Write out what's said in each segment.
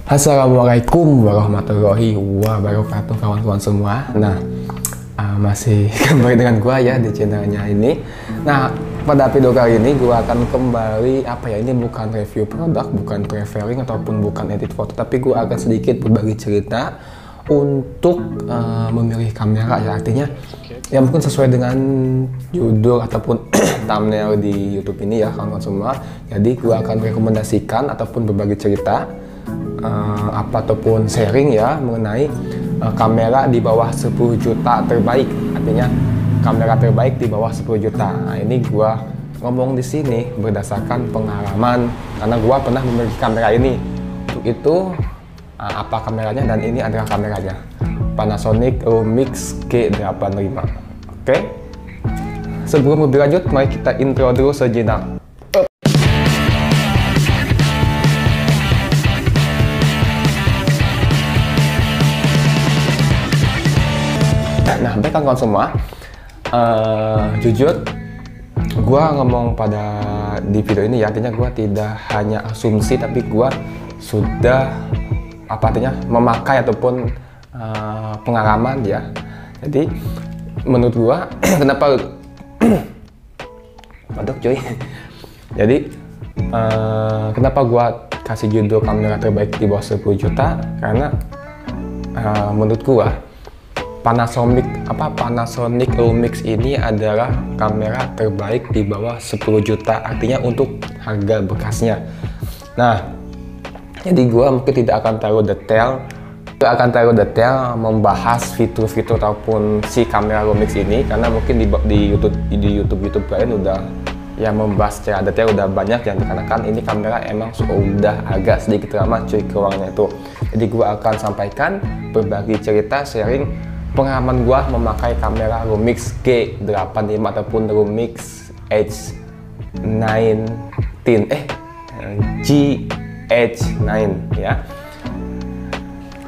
Assalamualaikum warahmatullahi wabarakatuh kawan-kawan semua. Nah, masih kembali dengan gua ya di channelnya ini. Nah, pada video kali ini gua akan kembali ini bukan review produk, bukan traveling ataupun bukan edit foto, tapi gua akan sedikit berbagi cerita untuk memilih kamera ya. Artinya ya mungkin sesuai dengan judul ataupun thumbnail di YouTube ini ya kawan-kawan semua. Jadi gua akan rekomendasikan ataupun berbagi cerita ataupun sharing ya mengenai kamera di bawah 10 juta terbaik. Artinya kamera terbaik di bawah 10 juta. Nah, ini gua ngomong di sini berdasarkan pengalaman karena gua pernah memiliki kamera ini. Untuk itu apa kameranya, dan ini adalah kameranya, Panasonic Lumix G85. Oke. Sebelum lebih lanjut, mari kita intro dulu sejenak. Nah, baik kawan semua, jujur gue ngomong di video ini ya, artinya gue tidak hanya asumsi, tapi gue sudah memakai ataupun pengalaman ya. Jadi menurut gue kenapa waduh cuy, jadi kenapa gue kasih judul kamera terbaik di bawah 10 juta, karena menurut gue Panasonic Lumix ini adalah kamera terbaik di bawah 10 juta, artinya untuk harga bekasnya. Nah, jadi gua mungkin tidak akan terlalu detail membahas fitur-fitur ataupun si kamera Lumix ini, karena mungkin di YouTube kalian udah yang membahas secara detail udah banyak, yang dikarenakan ini kamera emang sudah agak sedikit lama cuy keluarnya itu. Jadi gua akan sampaikan berbagi cerita, sharing pengalaman gua memakai kamera Lumix G85 ataupun Lumix GH9 ya.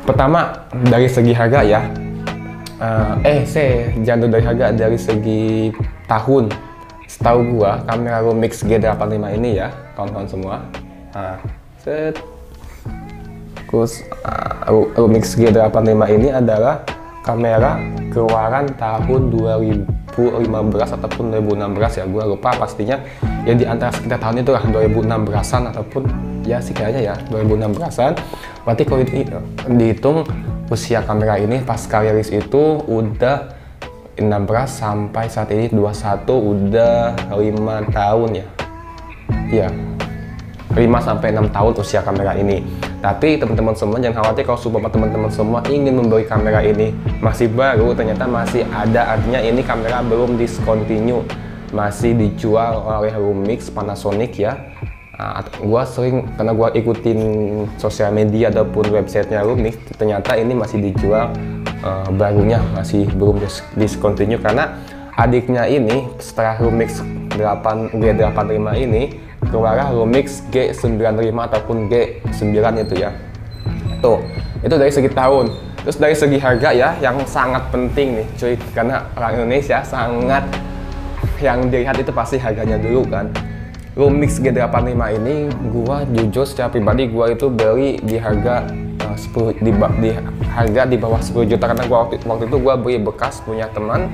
Pertama dari segi harga ya, jangan dulu dari harga, dari segi tahun. Setahu gua kamera Lumix G85 ini ya kawan-kawan semua, Lumix G85 ini adalah kamera keluaran tahun 2015 ataupun 2016 ya, gue lupa pastinya ya, di antara sekitar tahun itu lah 2016an ataupun ya sih kayaknya ya 2016an. Berarti kalau dihitung usia kamera ini pas rilis itu udah 16 sampai saat ini 21, udah 5 tahun ya. Iya, 5 sampai 6 tahun usia kamera ini. Tapi teman-teman semua jangan khawatir kalau supaya teman-teman semua ingin membeli kamera ini masih baru, ternyata masih ada, artinya ini kamera belum discontinue, masih dijual oleh Lumix Panasonic ya. Gua sering, karena gua ikutin sosial media ataupun websitenya Lumix, ternyata ini masih dijual barunya, masih belum discontinue, karena adiknya ini setelah Lumix G85 ini keluar Lumix G95 ataupun G9 itu ya. Itu dari segi tahun. Terus dari segi harga ya, yang sangat penting nih cuy, karena orang Indonesia sangat yang dilihat itu pasti harganya dulu kan. Lumix G85 ini gua jujur secara pribadi gua itu beli di harga harga di bawah 10 juta, karena waktu itu gua beli bekas punya teman.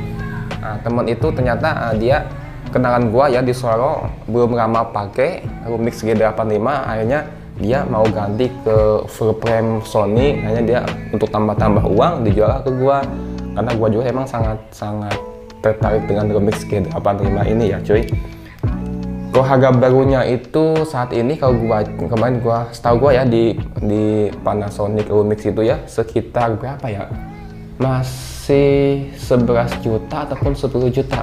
Teman itu ternyata dia kenalan gua ya di Solo, belum lama pakai Lumix G85, akhirnya dia mau ganti ke full frame Sony, akhirnya dia untuk tambah-tambah uang dijual ke gua, karena gua juga emang sangat tertarik dengan Lumix G85 ini ya cuy. Kalau harga barunya itu saat ini, kalau kemarin setahu gua ya di Panasonic Lumix itu ya sekitar berapa ya, masih 11 juta ataupun 10 juta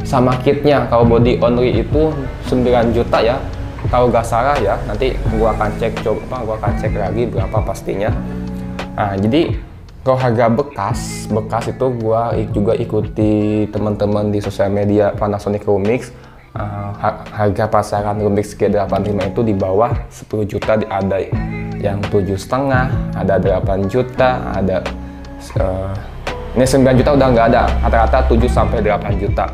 sama kitnya. Kalau body only itu 9 juta ya kalau nggak salah ya, nanti gua akan cek lagi berapa pastinya. Nah, jadi kalau harga bekas itu gua juga ikuti teman-teman di sosial media Panasonic Lumix. Harga pasaran Lumix G85 itu di bawah 10 juta, ada yang 7,5, ada 8 juta, ada ini 9 juta udah nggak ada, rata-rata 7 sampai 8 juta.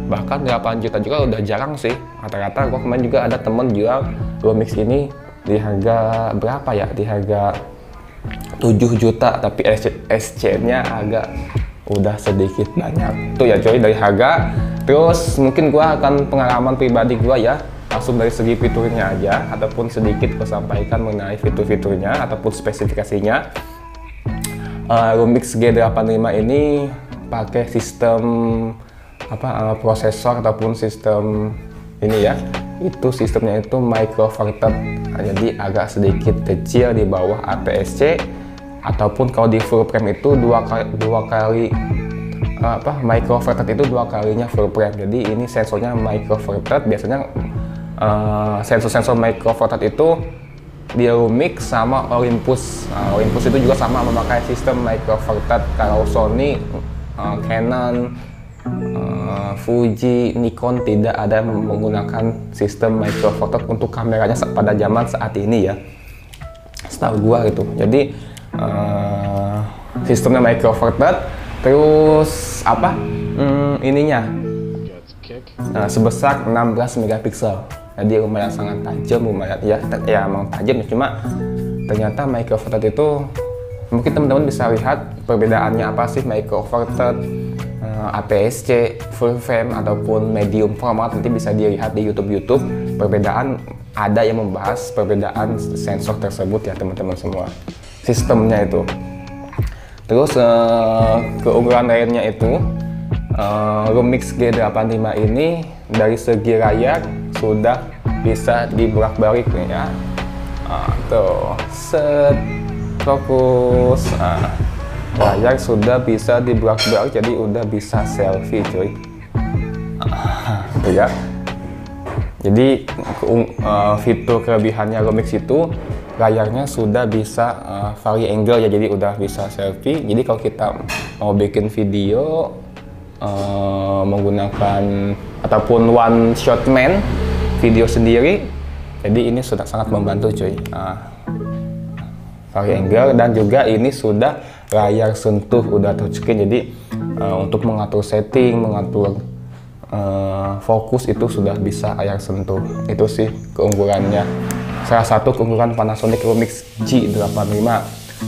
Bahkan 8 juta juga udah jarang sih, rata-rata gua kemarin juga ada temen jual Lumix ini di harga berapa ya, di harga 7 juta, tapi SC-nya agak udah sedikit banyak tuh ya coy dari harga. Terus mungkin gua akan pengalaman pribadi gua ya, langsung dari segi fiturnya aja, ataupun sedikit gua sampaikan mengenai fitur-fiturnya ataupun spesifikasinya. Lumix G85 ini pakai sistem prosesor ataupun sistem ini ya, itu sistemnya itu microverted, jadi agak sedikit kecil di bawah APS-C, ataupun kalau di full frame itu dua kali microverted itu 2 kalinya full frame. Jadi ini sensornya microverted. Biasanya sensor-sensor microverted itu di Lumix sama Olympus. Olympus itu juga sama memakai sistem microverted. Kalau Sony, Canon, Fuji, Nikon tidak ada menggunakan sistem microverted untuk kameranya pada zaman saat ini ya, setahu gua gitu. Jadi sistemnya microverted, terus ininya sebesar 16 megapiksel. Jadi lumayan sangat tajam, lumayan ya emang tajam, cuma ternyata microverted itu mungkin teman-teman bisa lihat perbedaannya apa sih microverted, APS-C, full frame ataupun medium format. Nanti bisa dilihat di YouTube perbedaan, ada yang membahas perbedaan sensor tersebut ya teman-teman semua, sistemnya itu. Terus keunggulan lainnya itu Lumix G85 ini dari segi layar sudah bisa dibolak-balik nih ya. Tuh, set, fokus. Layar sudah bisa dibolak-balik, jadi udah bisa selfie cuy. Tuh ya. Jadi fitur kelebihannya Lumix itu layarnya sudah bisa vari angle ya, jadi udah bisa selfie. Jadi kalau kita mau bikin video menggunakan ataupun one shot man video sendiri, jadi ini sudah sangat membantu cuy. Vari angle, dan juga ini sudah layar sentuh, udah touchscreen, jadi untuk mengatur setting, mengatur fokus itu sudah bisa layar sentuh. Itu sih keunggulannya, salah satu keunggulan Panasonic Lumix G85.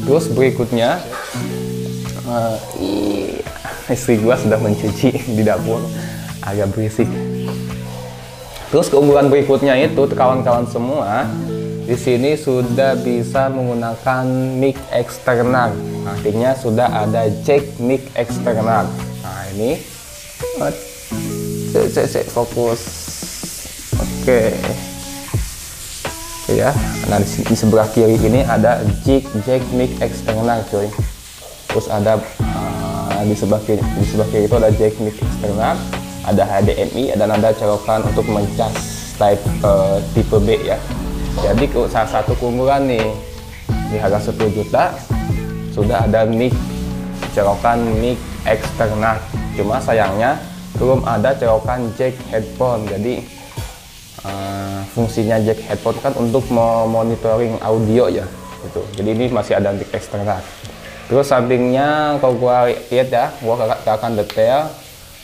Terus berikutnya istri gua sudah mencuci di dapur, agak berisik. Terus keunggulan berikutnya itu kawan-kawan semua, di sini sudah bisa menggunakan mic eksternal, artinya sudah ada jack mic eksternal. Nah ini fokus, oke ya. Nah di sebelah kiri ini ada jack mic eksternal cuy. Terus ada di sebelah kiri itu ada jack mic eksternal, ada HDMI, dan ada colokan untuk mencas type tipe B ya. Jadi salah satu keunggulan nih, di harga 10 juta sudah ada mic, colokan mic eksternal. Cuma sayangnya belum ada colokan jack headphone. Jadi fungsinya jack headphone kan untuk monitoring audio ya gitu. Jadi ini masih ada mic eksternal. Terus sampingnya kalau gua lihat ya, gua gak akan detail.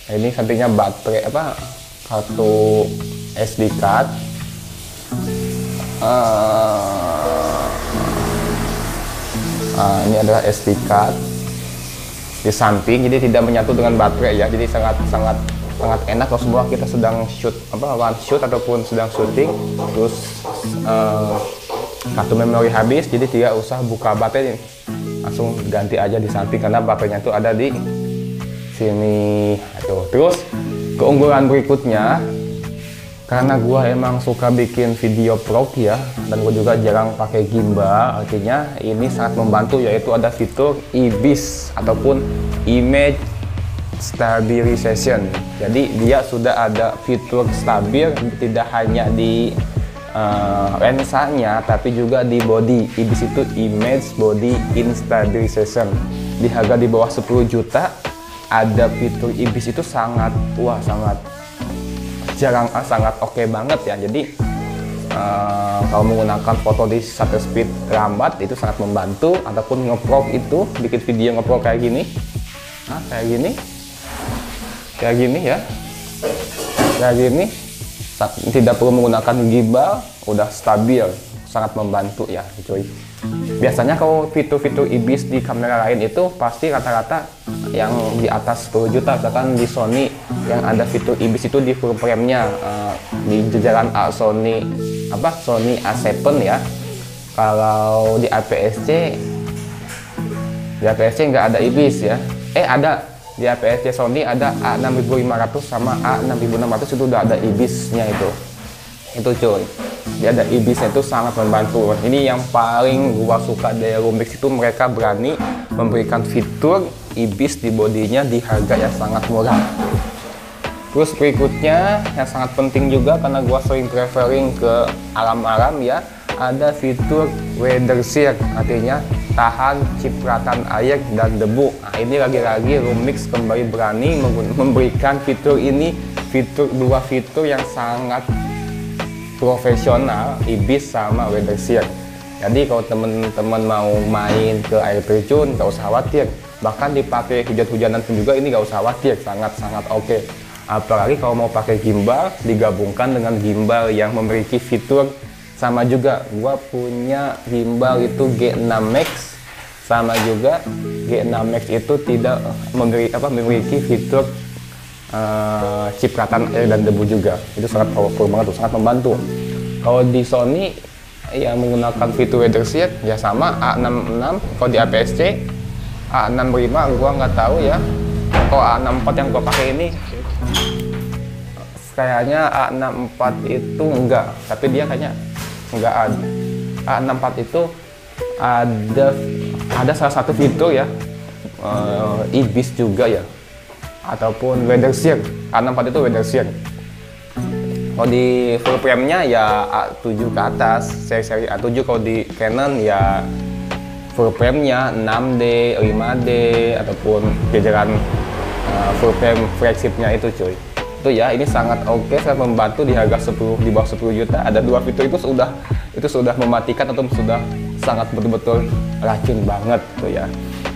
Ini sampingnya baterai kartu SD card. Ini adalah SD card di samping, jadi tidak menyatu dengan baterai ya. Jadi sangat enak kalau semua kita sedang shoot one shoot ataupun sedang syuting, terus kartu memori habis, jadi tidak usah buka baterai, langsung ganti aja di samping karena baterainya itu ada di sini. Terus keunggulan berikutnya, karena gua emang suka bikin video vlog ya, dan gua juga jarang pakai gimbal, artinya ini sangat membantu, yaitu ada fitur IBIS ataupun Image Stabilization. Jadi dia sudah ada fitur stabil, tidak hanya di lensanya tapi juga di body. IBIS itu Image Body Instabilization. Di harga di bawah 10 juta ada fitur IBIS itu sangat jarang, sangat oke banget ya. Jadi kalau menggunakan foto di shutter speed lambat itu sangat membantu, ataupun nge-vlog itu bikin video nge-vlog kayak gini, kayak gini ya, kayak gini, tidak perlu menggunakan gimbal, udah stabil sangat membantu ya cuy. Biasanya kalau fitur-fitur IBIS di kamera lain itu pasti rata-rata yang di atas 10 juta. Misalkan di Sony yang ada fitur IBIS itu di full frame-nya, di jajaran Sony A7 ya. Kalau di APS-C nggak ada IBIS ya. Ada di APS-C Sony ada A6500 sama A6600, itu udah ada IBIS-nya itu cuy. Dia ada IBIS-nya, itu sangat membantu. Ini yang paling gua suka dari Lumix, itu mereka berani memberikan fitur IBIS di bodinya di harga yang sangat murah. Terus berikutnya yang sangat penting juga, karena gua sering traveling ke alam-alam ya, ada fitur weather shield, artinya tahan cipratan air dan debu. Nah, ini lagi-lagi Lumix kembali berani memberikan fitur ini, dua fitur yang sangat profesional, IBIS sama weather shield. Jadi kalau teman-teman mau main ke air terjun nggak usah khawatir, bahkan dipakai hujan-hujanan pun juga ini nggak usah khawatir, sangat oke. Apalagi kalau mau pakai gimbal digabungkan dengan gimbal yang memiliki fitur sama juga. Gua punya gimbal itu G6 Max, sama juga G6 Max itu tidak memiliki fitur cipratan air dan debu juga. Itu sangat powerful banget tuh, sangat membantu. Kalau di Sony yang menggunakan fitur weather shield ya sama A66. Kalau di APS-C A65 gua nggak tahu ya. Kalau A64 yang gua pakai ini kayaknya A64 itu enggak, tapi dia kayaknya enggak ada. A64 itu ada salah satu fitur ya, IBIS juga ya, ataupun weather shield. A64 itu weather shield. Kalau di full frame-nya ya A7 ke atas, seri A7. Kalau di Canon ya full frame-nya 6D, 5D, ataupun jajaran full frame flagship-nya itu cuy. Itu ya, ini sangat oke, sangat membantu di harga di bawah 10 juta. Ada dua fitur itu sudah mematikan atau sudah sangat betul-betul racun banget tuh ya.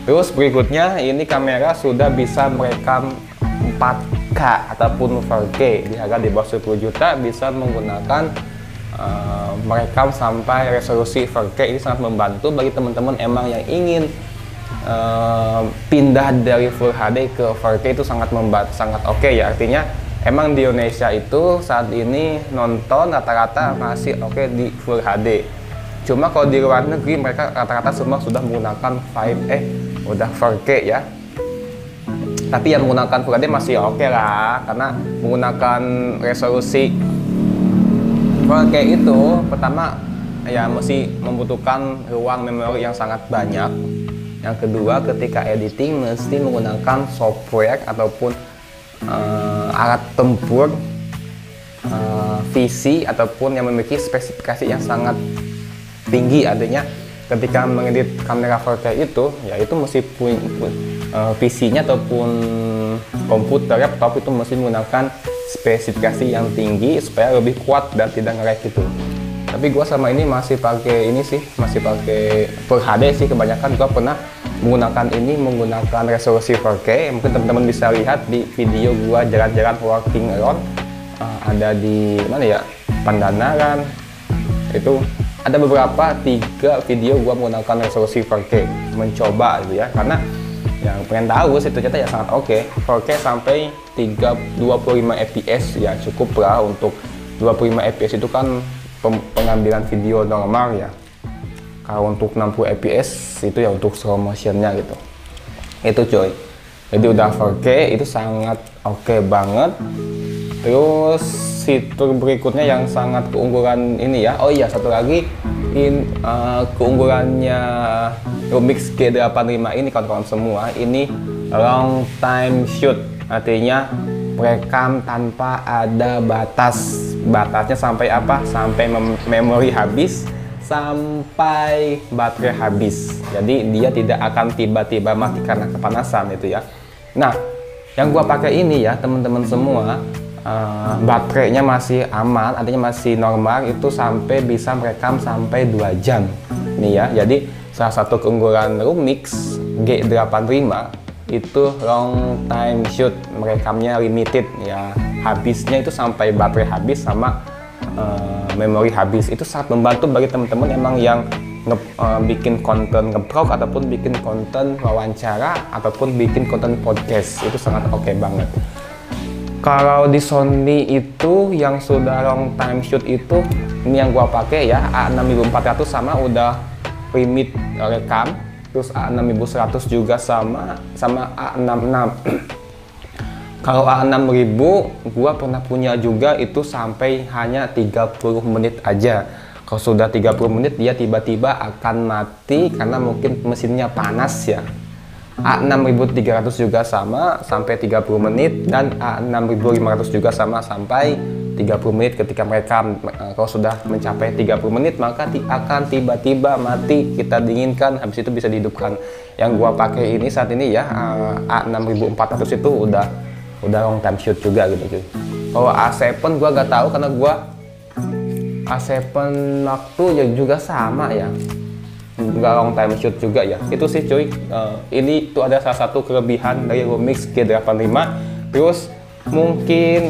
Terus berikutnya ini kamera sudah bisa merekam 4K ataupun 4K di harga di bawah 10 juta, bisa menggunakan merekam sampai resolusi 4K. Ini sangat membantu bagi teman-teman emang yang ingin pindah dari Full HD ke 4K, itu sangat oke ya. Artinya emang di Indonesia itu saat ini nonton rata-rata masih oke di Full HD. Cuma kalau di luar negeri mereka rata-rata semua sudah menggunakan 4K ya. Tapi yang menggunakan Full HD masih oke lah, karena menggunakan resolusi 4K itu pertama ya mesti membutuhkan ruang memori yang sangat banyak. Yang kedua, ketika editing mesti menggunakan software ataupun alat tempur PC ataupun yang memiliki spesifikasi yang sangat tinggi. Artinya ketika mengedit kamera 4K itu ya itu mesti punya PC-nya ataupun komputer laptop itu mesti menggunakan spesifikasi yang tinggi supaya lebih kuat dan tidak nge-lag gitu. Tapi gua sama ini masih pakai Full HD sih kebanyakan. Gua pernah menggunakan resolusi 4K. Mungkin teman-teman bisa lihat di video gua jalan-jalan walking around, ada di mana ya, Pandanaran. Itu ada beberapa 3 video gua menggunakan resolusi 4K, mencoba gitu ya, karena yang pengen tahu sih ternyata ya sangat oke. 4K sampai 25 fps ya cukup lah. Untuk 25 fps itu kan pengambilan video normal ya. Kalau untuk 60 fps itu ya untuk slow motionnya gitu. Itu coy. Jadi udah 4K itu sangat oke banget. Terus fitur berikutnya yang sangat keunggulan ini ya. Oh iya, satu lagi keunggulannya Lumix G85 ini kawan-kawan semua, ini long time shoot, artinya merekam tanpa ada batasnya sampai apa? Sampai memori habis, sampai baterai habis. Jadi dia tidak akan tiba-tiba mati karena kepanasan itu ya. Nah, yang gua pakai ini ya teman-teman semua, baterainya masih aman, artinya masih normal, itu sampai bisa merekam sampai 2 jam nih ya. Jadi salah satu keunggulan Lumix G85 itu long time shoot, merekamnya limited ya, habisnya itu sampai baterai habis sama memori habis. Itu sangat membantu bagi teman-teman emang yang bikin konten ngeblog ataupun bikin konten wawancara ataupun bikin konten podcast. Itu sangat oke banget. Kalau di Sony itu yang sudah long time shoot itu, ini yang gua pakai ya, A6400 sama udah limit rekam, terus A6100 juga sama A66. Kalau A6000 gua pernah punya juga itu sampai hanya 30 menit aja. Kalau sudah 30 menit dia tiba-tiba akan mati karena mungkin mesinnya panas ya. A6300 juga sama sampai 30 menit dan A6500 juga sama sampai 30 menit ketika merekam. Kalau sudah mencapai 30 menit maka akan tiba-tiba mati, kita dinginkan, habis itu bisa dihidupkan. Yang gua pakai ini saat ini ya A6400 itu udah long time shoot juga gitu cuy. Kalau A7 gua gak tahu karena gua A7 waktu ya juga sama ya, nggak long time shoot juga ya. Itu sih cuy, ini tuh ada salah satu kelebihan dari Lumix G85. Terus mungkin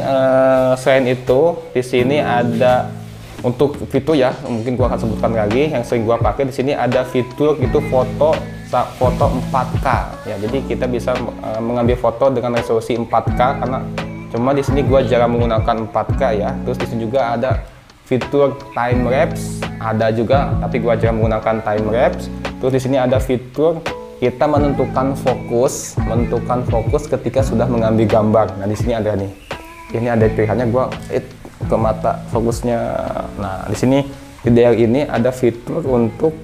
selain itu di sini ada untuk fitur ya, mungkin gua akan sebutkan lagi yang sering gua pakai. Di sini ada fitur itu foto 4K ya, jadi kita bisa mengambil foto dengan resolusi 4K karena cuma di sini gua jarang menggunakan 4K ya. Terus di sini juga ada fitur time lapse, ada juga tapi gua jarang menggunakan time lapse. Terus di sini ada fitur kita menentukan fokus ketika sudah mengambil gambar. Nah di sini ada nih, ini ada pilihannya, gua ke mata fokusnya. Nah di sini di daerah ini ada fitur untuk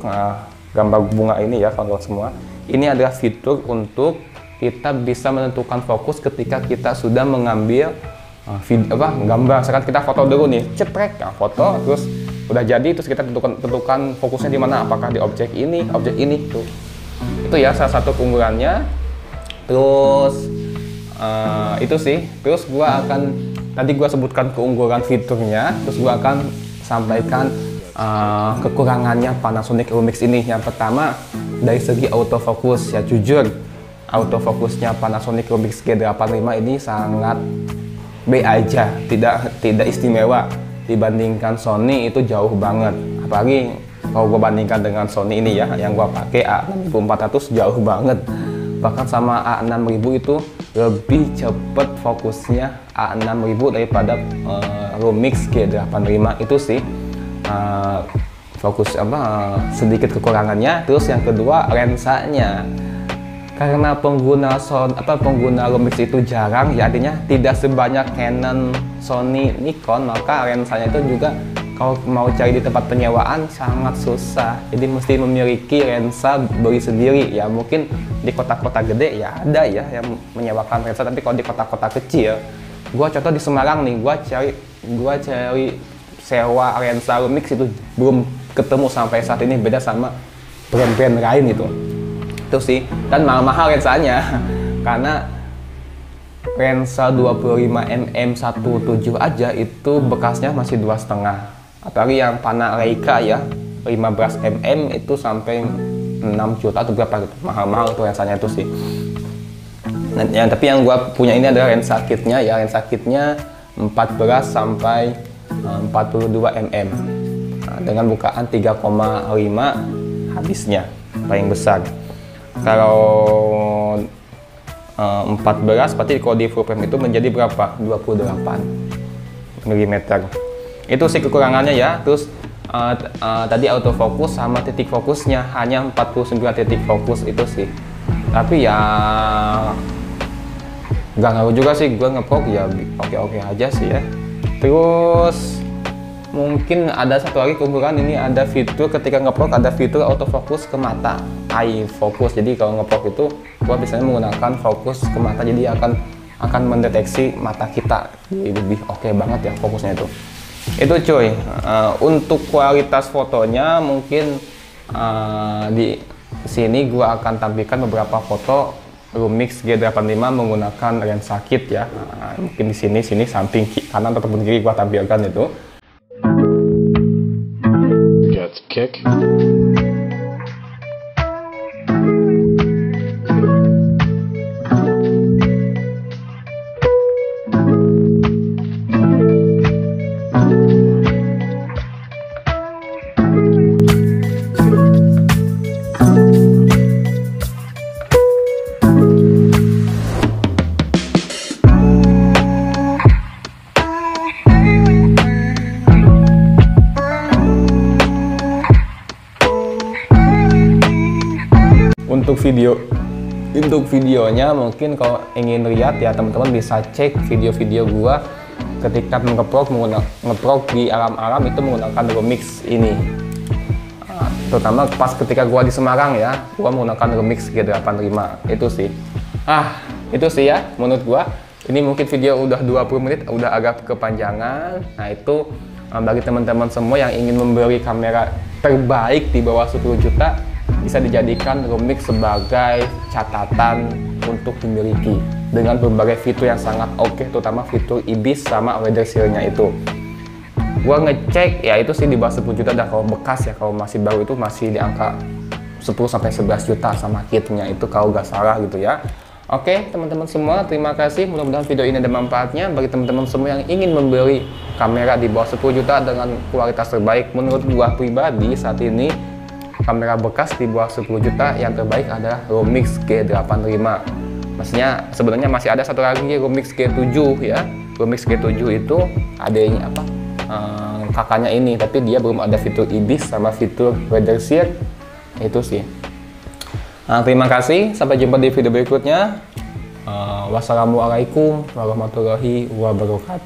gambar bunga ini ya kawan-kawan semua. Ini adalah fitur untuk kita bisa menentukan fokus ketika kita sudah mengambil gambar. Sekarang kita foto dulu nih, ceprek, nah, foto terus udah jadi, terus kita tentukan fokusnya di mana, apakah di objek ini tuh. Itu ya salah satu keunggulannya. Terus itu sih. Terus tadi gua sebutkan keunggulan fiturnya, terus gua akan sampaikan kekurangannya Panasonic Lumix ini. Yang pertama dari segi autofocus ya, jujur autofocusnya Panasonic Lumix G85 ini sangat B aja, tidak istimewa dibandingkan Sony, itu jauh banget. Apalagi kalau gue bandingkan dengan Sony ini ya, yang gue pakai A6400 jauh banget. Bahkan sama A6000 itu lebih cepet fokusnya A6000 daripada Lumix G85 itu sih. Sedikit kekurangannya. Terus yang kedua lensanya. Karena pengguna Lumix itu jarang ya, artinya tidak sebanyak Canon, Sony, Nikon, maka lensanya itu juga kalau mau cari di tempat penyewaan sangat susah. Jadi mesti memiliki lensa beli sendiri ya. Mungkin di kota-kota gede ya ada ya yang menyewakan lensa, tapi kalau di kota-kota kecil, gua contoh di Semarang nih, gua cari sewa lensa Lumix itu belum ketemu sampai saat ini, beda sama brand-brand lain itu. Itu sih, dan mahal-mahal lensanya karena lensa 25mm 1.7 aja itu bekasnya masih 2,5. Apalagi yang Pana Leica ya 15mm itu sampai 6 juta atau berapa gitu, mahal-mahal tuh lensanya itu sih. Nah, tapi yang gua punya ini adalah lensa kitnya ya, lensa kitnya 14 sampai 42 mm dengan bukaan 3,5 habisnya paling besar. Kalau 14 berarti kalau di full frame itu menjadi berapa? 28 mm. Itu sih kekurangannya ya. Terus tadi autofocus sama titik fokusnya hanya 49 titik fokus itu sih. Tapi ya nggak ngaruh juga sih, gue ngeprog ya oke-oke aja sih ya. Terus mungkin ada satu lagi keunggulan, ini ada fitur ketika ngeprog, ada fitur autofocus ke mata, eye focus. Jadi kalau ngeprog itu gua biasanya menggunakan fokus ke mata, jadi akan mendeteksi mata kita. Jadi lebih oke banget ya fokusnya itu. Itu cuy. Untuk kualitas fotonya mungkin di sini gua akan tampilkan beberapa foto Lumix G85 menggunakan lensa kit ya. Mungkin di sini samping kanan ataupun kiri gua tampilkan itu. Got the kick. Untuk videonya mungkin kalau ingin lihat ya teman-teman bisa cek video-video gua ketika ngeprog di alam-alam itu menggunakan remix ini. Terutama pas ketika gua di Semarang ya, gua menggunakan remix G85 itu sih. Itu sih ya menurut gua. Ini mungkin video udah 20 menit, udah agak kepanjangan. Nah itu bagi teman-teman semua yang ingin membeli kamera terbaik di bawah 10 juta, bisa dijadikan Lumix sebagai catatan untuk dimiliki dengan berbagai fitur yang sangat oke, terutama fitur IBIS sama weather seal-nya itu. Gua ngecek ya itu sih di bawah 10 juta, dan kalau bekas ya, kalau masih baru itu masih di angka 10-11 juta sama kitnya itu kalau gak salah gitu ya. Oke teman-teman semua, terima kasih, mudah-mudahan video ini ada manfaatnya bagi teman-teman semua yang ingin membeli kamera di bawah 10 juta dengan kualitas terbaik. Menurut gua pribadi saat ini kamera bekas di bawah 10 juta yang terbaik adalah Lumix G85. Maksudnya sebenarnya masih ada satu lagi Lumix G7 ya. Lumix G7 itu adanya apa? Kakaknya ini, tapi dia belum ada fitur IBIS sama fitur weather seal. Itu sih. Nah, terima kasih, sampai jumpa di video berikutnya. Wassalamualaikum warahmatullahi wabarakatuh.